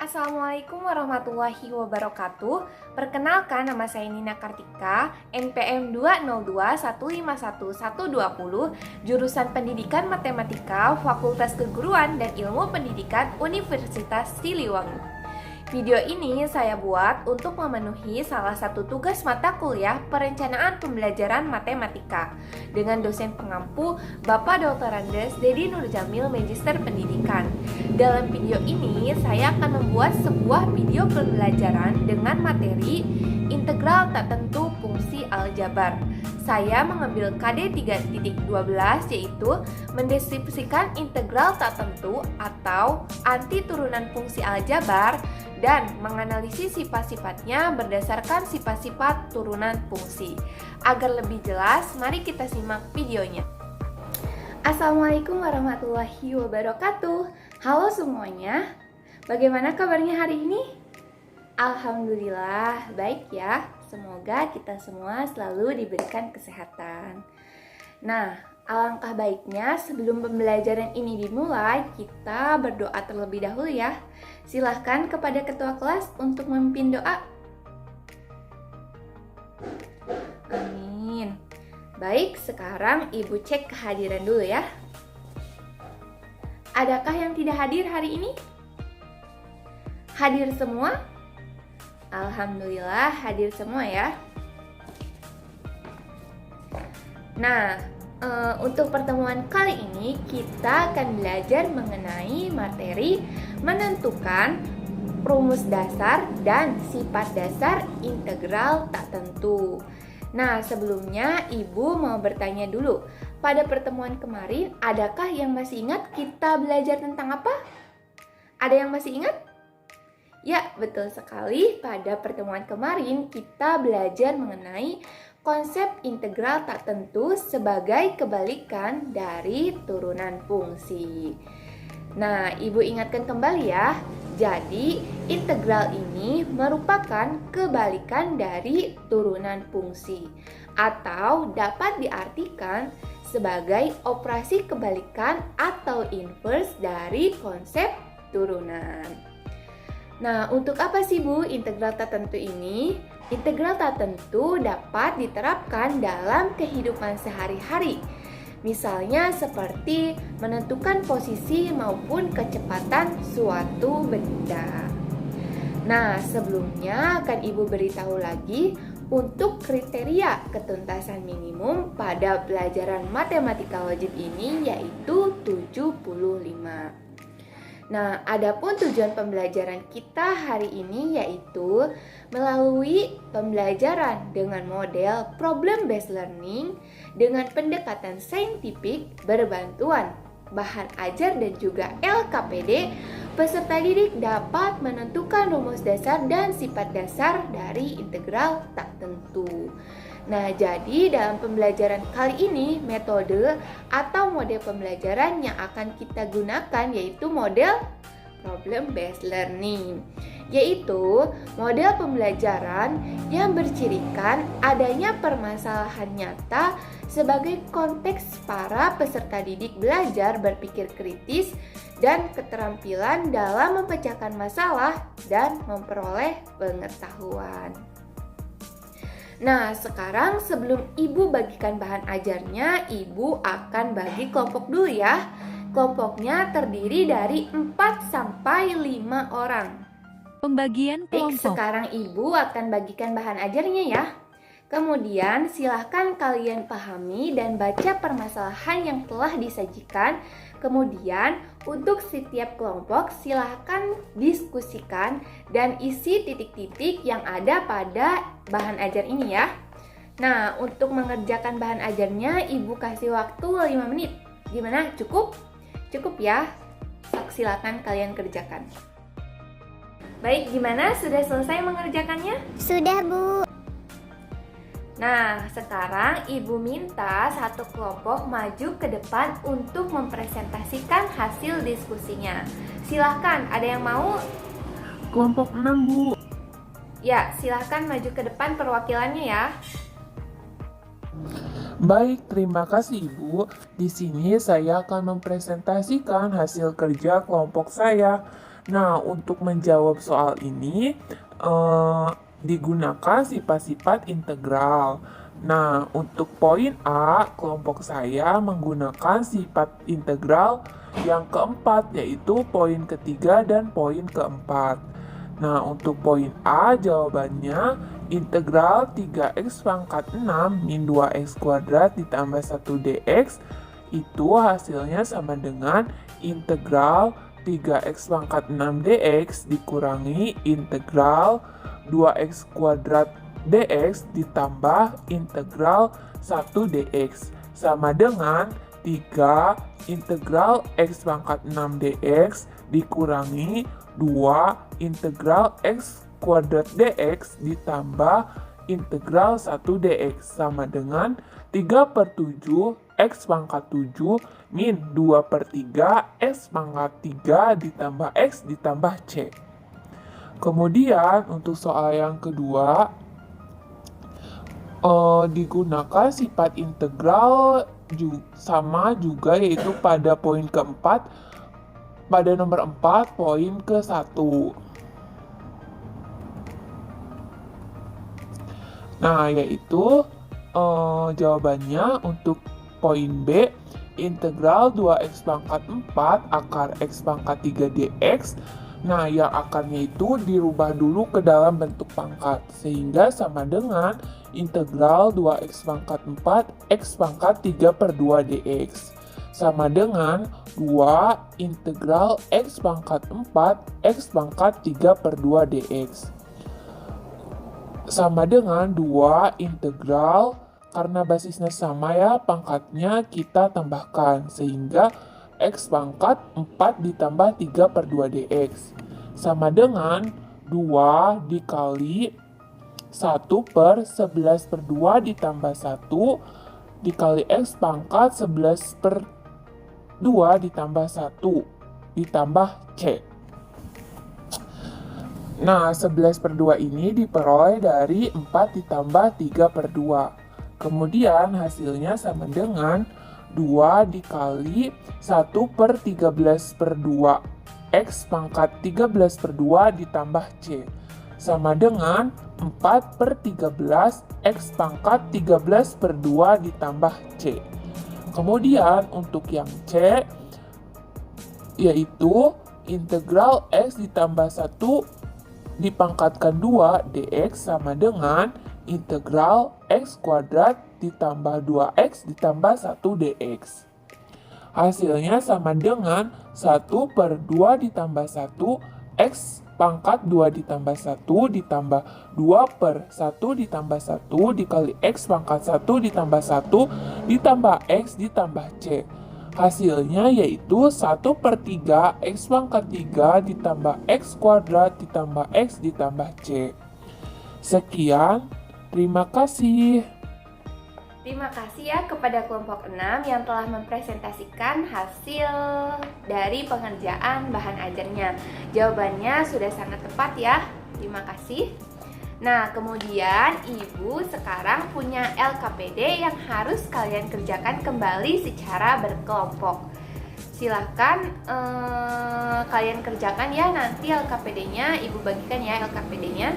Assalamualaikum warahmatullahi wabarakatuh. Perkenalkan, nama saya Nina Kartika, NPM 202151120, jurusan Pendidikan Matematika, Fakultas Keguruan dan Ilmu Pendidikan Universitas Siliwangi. Video ini saya buat untuk memenuhi salah satu tugas mata kuliah perencanaan pembelajaran matematika dengan dosen pengampu Bapak Dr. Andes Dedi Nurjamil, Magister Pendidikan. Dalam video ini saya akan membuat sebuah video pembelajaran dengan materi integral tak tentu fungsi aljabar. Saya mengambil KD 3.12 yaitu mendeskripsikan integral tak tentu atau anti turunan fungsi aljabar dan menganalisis sifat-sifatnya berdasarkan sifat-sifat turunan fungsi. Agar lebih jelas, mari kita simak videonya. Assalamualaikum warahmatullahi wabarakatuh. Halo semuanya, bagaimana kabarnya hari ini? Alhamdulillah, baik ya. Semoga kita semua selalu diberikan kesehatan. Nah, alangkah baiknya sebelum pembelajaran ini dimulai, kita berdoa terlebih dahulu ya. Silahkan kepada ketua kelas untuk memimpin doa. Amin. Baik, sekarang Ibu cek kehadiran dulu ya. Adakah yang tidak hadir hari ini? Hadir semua? Alhamdulillah hadir semua ya. Nah, untuk pertemuan kali ini kita akan belajar mengenai materi menentukan rumus dasar dan sifat dasar integral tak tentu. Nah, sebelumnya Ibu mau bertanya dulu. Pada pertemuan kemarin, adakah yang masih ingat kita belajar tentang apa? Ada yang masih ingat? Ya, betul sekali. Pada pertemuan kemarin kita belajar mengenai konsep integral tak tentu sebagai kebalikan dari turunan fungsi. Nah, Ibu ingatkan kembali ya. Jadi, integral ini merupakan kebalikan dari turunan fungsi atau dapat diartikan sebagai operasi kebalikan atau inverse dari konsep turunan. Nah, untuk apa sih Bu integral tak tentu ini? Integral tak tentu dapat diterapkan dalam kehidupan sehari-hari. Misalnya seperti menentukan posisi maupun kecepatan suatu benda. Nah, sebelumnya akan Ibu beritahu lagi untuk kriteria ketuntasan minimum pada pelajaran matematika wajib ini yaitu 75. Nah, adapun tujuan pembelajaran kita hari ini yaitu melalui pembelajaran dengan model problem based learning dengan pendekatan saintifik berbantuan bahan ajar dan juga LKPD, peserta didik dapat menentukan rumus dasar dan sifat dasar dari integral tak tentu. Nah, jadi dalam pembelajaran kali ini metode atau model pembelajaran yang akan kita gunakan yaitu model problem based learning, yaitu model pembelajaran yang bercirikan adanya permasalahan nyata sebagai konteks para peserta didik belajar berpikir kritis dan keterampilan dalam memecahkan masalah dan memperoleh pengetahuan. Nah, sekarang sebelum Ibu bagikan bahan ajarnya, Ibu akan bagi kelompok dulu ya. Kelompoknya terdiri dari 4 sampai 5 orang. Pembagian kelompok. Sekarang Ibu akan bagikan bahan ajarnya ya. Kemudian silahkan kalian pahami dan baca permasalahan yang telah disajikan. Kemudian untuk setiap kelompok silahkan diskusikan dan isi titik-titik yang ada pada bahan ajar ini ya. Nah, untuk mengerjakan bahan ajarnya Ibu kasih waktu 5 menit. Gimana? Cukup? Cukup ya? Silakan kalian kerjakan. Baik, gimana? Sudah selesai mengerjakannya? Sudah, Bu. Nah, sekarang Ibu minta satu kelompok maju ke depan untuk mempresentasikan hasil diskusinya. Silahkan, ada yang mau? Kelompok 6, Bu. Ya, silahkan maju ke depan perwakilannya ya. Baik, terima kasih Ibu. Di sini saya akan mempresentasikan hasil kerja kelompok saya. Nah, untuk menjawab soal ini, digunakan sifat-sifat integral. Nah, untuk poin A, kelompok saya menggunakan sifat integral yang keempat, yaitu poin ketiga dan poin keempat. Nah, untuk poin A, jawabannya integral 3x pangkat 6 min 2x kuadrat ditambah 1 dx itu hasilnya sama dengan integral 3x pangkat 6 dx dikurangi integral 2x kuadrat dx ditambah integral 1 dx sama dengan 3 integral x pangkat 6 dx dikurangi 2 integral x kuadrat dx ditambah integral 1 dx sama dengan 3/7 x pangkat 7 min 2/3 x pangkat 3 ditambah x ditambah c. Kemudian untuk soal yang kedua, digunakan sifat integral sama juga, yaitu pada poin keempat, pada nomor 4 poin ke 1. Nah, yaitu jawabannya untuk poin B, integral 2x pangkat 4 akar x pangkat 3 dx. Nah, yang akarnya itu dirubah dulu ke dalam bentuk pangkat, sehingga sama dengan integral 2x pangkat 4 x pangkat 3/2 dx. Sama dengan 2 integral x pangkat 4 x pangkat 3/2 dx. Sama dengan 2 integral, karena basisnya sama ya, pangkatnya kita tambahkan, sehingga x pangkat 4 ditambah 3/2 dx. Sama dengan 2 dikali 1/11/2 ditambah 1 dikali x pangkat 11/2 ditambah 1 ditambah c. Nah, 11/2 ini diperoleh dari 4 ditambah 3/2. Kemudian hasilnya sama dengan 2 dikali 1/13/2 x pangkat 13/2 ditambah c. Sama dengan 4/13 x pangkat 13/2 ditambah c. Kemudian untuk yang c, yaitu integral x ditambah 1 dipangkatkan 2 dx sama dengan integral x kuadrat ditambah 2x ditambah 1 dx. Hasilnya sama dengan 1/2 ditambah 1 x pangkat 2 ditambah 1 ditambah 2/1 ditambah 1 dikali x pangkat 1 ditambah 1 ditambah x ditambah c. Hasilnya yaitu 1/3 x pangkat 3 ditambah x kuadrat ditambah x ditambah c. Sekian, terima kasih. Terima kasih ya kepada kelompok 6 yang telah mempresentasikan hasil dari pengerjaan bahan ajarnya. Jawabannya sudah sangat tepat ya. Terima kasih. Nah, kemudian Ibu sekarang punya LKPD yang harus kalian kerjakan kembali secara berkelompok. Silahkan kalian kerjakan ya, nanti LKPD-nya Ibu bagikan ya LKPD-nya.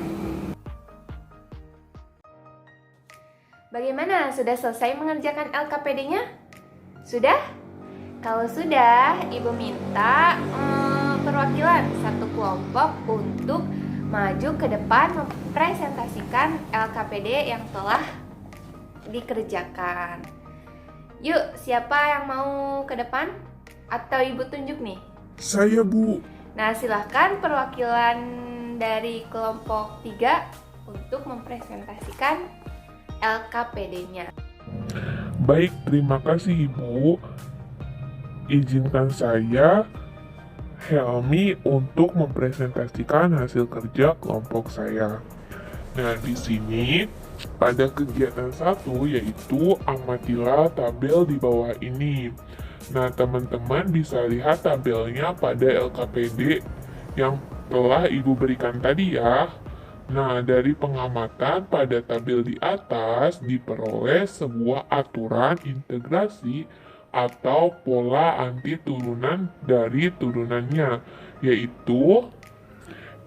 Bagaimana? Sudah selesai mengerjakan LKPD-nya? Sudah? Kalau sudah, Ibu minta perwakilan satu kelompok untuk maju ke depan mempresentasikan LKPD yang telah dikerjakan. Yuk, siapa yang mau ke depan? Atau Ibu tunjuk nih? Saya, Bu. Nah, silahkan perwakilan dari kelompok 3 untuk mempresentasikan LKPD-nya. Baik, terima kasih Ibu. Izinkan saya, Helmi, untuk mempresentasikan hasil kerja kelompok saya. Nah, di sini pada kegiatan 1 yaitu amatilah tabel di bawah ini. Nah, teman-teman bisa lihat tabelnya pada LKPD yang telah Ibu berikan tadi ya. Nah, dari pengamatan pada tabel di atas diperoleh sebuah aturan integrasi atau pola anti turunan dari turunannya, yaitu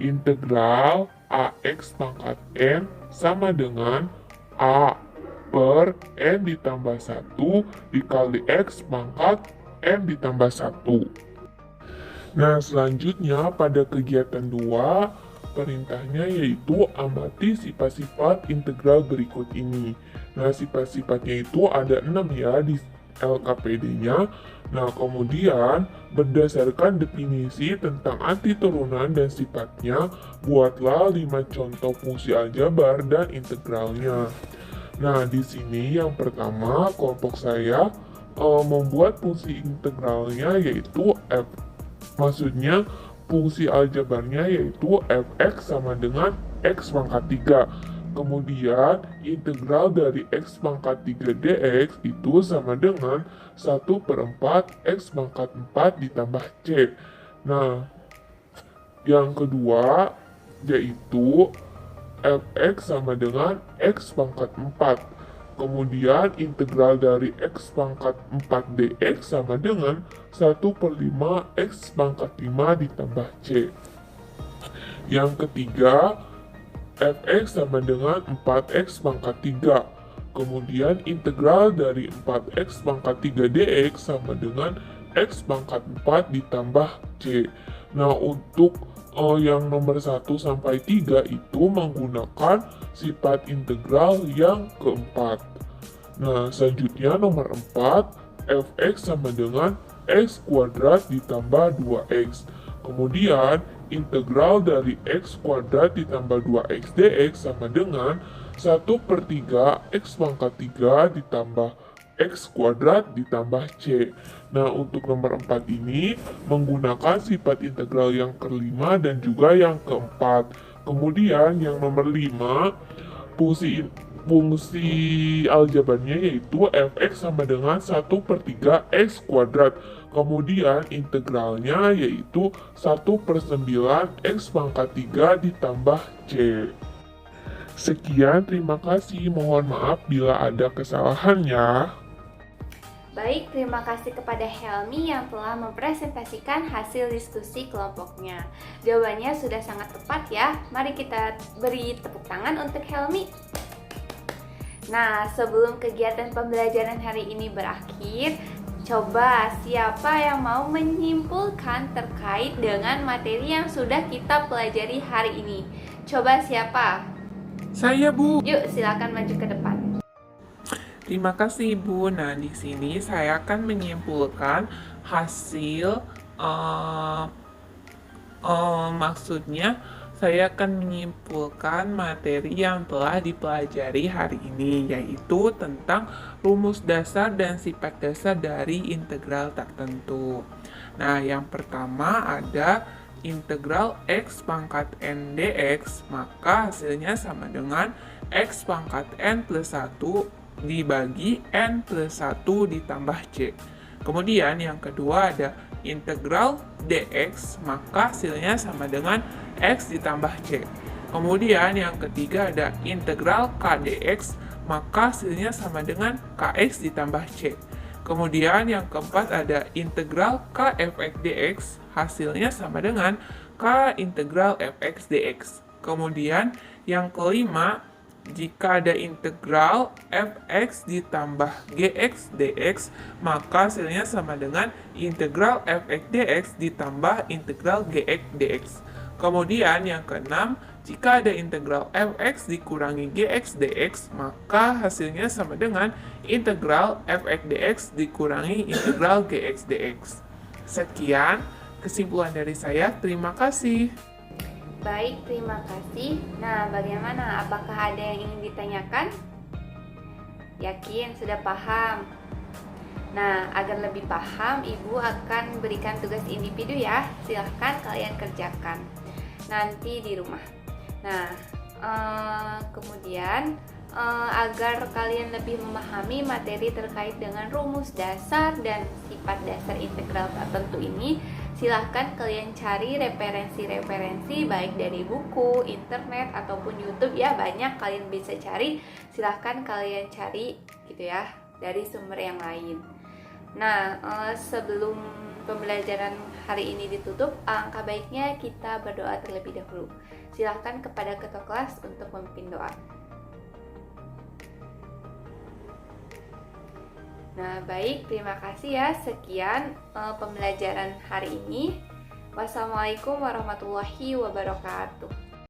integral AX pangkat N sama dengan A per N ditambah 1 dikali X pangkat N ditambah 1. Nah, selanjutnya pada kegiatan 2, perintahnya yaitu amati sifat-sifat integral berikut ini. Nah, sifat-sifatnya itu ada 6 ya di LKPD-nya. Nah, kemudian berdasarkan definisi tentang anti turunan dan sifatnya, buatlah 5 contoh fungsi aljabar dan integralnya. Nah, di sini yang pertama kelompok saya membuat fungsi integralnya yaitu maksudnya fungsi aljabarnya yaitu fx sama dengan x pangkat 3. Kemudian integral dari x pangkat 3 dx itu sama dengan 1/4 x pangkat 4 ditambah c. Nah, yang kedua yaitu fx sama dengan x pangkat 4. Kemudian integral dari x pangkat 4 dx sama dengan 1/5 x pangkat 5 ditambah c. Yang ketiga, fx sama dengan 4x pangkat 3. Kemudian integral dari 4x pangkat 3 dx sama dengan x pangkat 4 ditambah c. Nah, untuk yang nomor 1 sampai 3 itu menggunakan sifat integral yang keempat. Nah, selanjutnya nomor 4, fx sama dengan x kuadrat ditambah 2x. Kemudian integral dari x kuadrat ditambah 2x dx sama dengan 1/3 x pangkat 3 ditambah x kuadrat ditambah c. Nah, untuk nomor 4 ini menggunakan sifat integral yang kelima dan juga yang keempat. Kemudian yang nomor 5, fungsi aljabarnya yaitu fx sama dengan 1/3 x kuadrat. Kemudian integralnya yaitu 1/9 x pangkat 3 ditambah c. Sekian, terima kasih. Mohon maaf bila ada kesalahan ya. Baik, terima kasih kepada Helmi yang telah mempresentasikan hasil diskusi kelompoknya. Jawabannya sudah sangat tepat ya. Mari kita beri tepuk tangan untuk Helmi. Nah, sebelum kegiatan pembelajaran hari ini berakhir, coba siapa yang mau menyimpulkan terkait dengan materi yang sudah kita pelajari hari ini? Coba siapa? Saya, Bu. Yuk, silakan maju ke depan. Terima kasih, Bu. Nah, di sini saya akan menyimpulkan hasil, maksudnya saya akan menyimpulkan materi yang telah dipelajari hari ini, yaitu tentang rumus dasar dan sifat dasar dari integral tertentu. Nah, yang pertama ada integral x pangkat n dx, maka hasilnya sama dengan x pangkat n plus 1 dibagi n plus 1 ditambah c. Kemudian yang kedua ada integral dx, maka hasilnya sama dengan x ditambah c. Kemudian yang ketiga ada integral k dx, maka hasilnya sama dengan kx ditambah c. Kemudian yang keempat ada integral k fx dx, hasilnya sama dengan k integral fx dx. Kemudian yang kelima, jika ada integral fx ditambah gx dx, maka hasilnya sama dengan integral fx dx ditambah integral gx dx. Kemudian yang keenam, jika ada integral fx dikurangi gx dx, maka hasilnya sama dengan integral fx dx dikurangi integral gx dx. Sekian kesimpulan dari saya. Terima kasih. Baik, terima kasih. Nah, bagaimana? Apakah ada yang ingin ditanyakan? Yakin sudah paham? Nah, agar lebih paham, Ibu akan berikan tugas individu ya. Silahkan kalian kerjakan nanti di rumah. Nah, kemudian agar kalian lebih memahami materi terkait dengan rumus dasar dan sifat dasar integral tertentu ini, silahkan kalian cari referensi-referensi baik dari buku, internet, ataupun YouTube ya, banyak kalian bisa cari. Silahkan kalian cari gitu ya dari sumber yang lain. Nah, sebelum pembelajaran hari ini ditutup, alangkah baiknya kita berdoa terlebih dahulu. Silakan kepada ketua kelas untuk memimpin doa. Nah, baik, terima kasih ya. Sekian pembelajaran hari ini. Wassalamualaikum warahmatullahi wabarakatuh.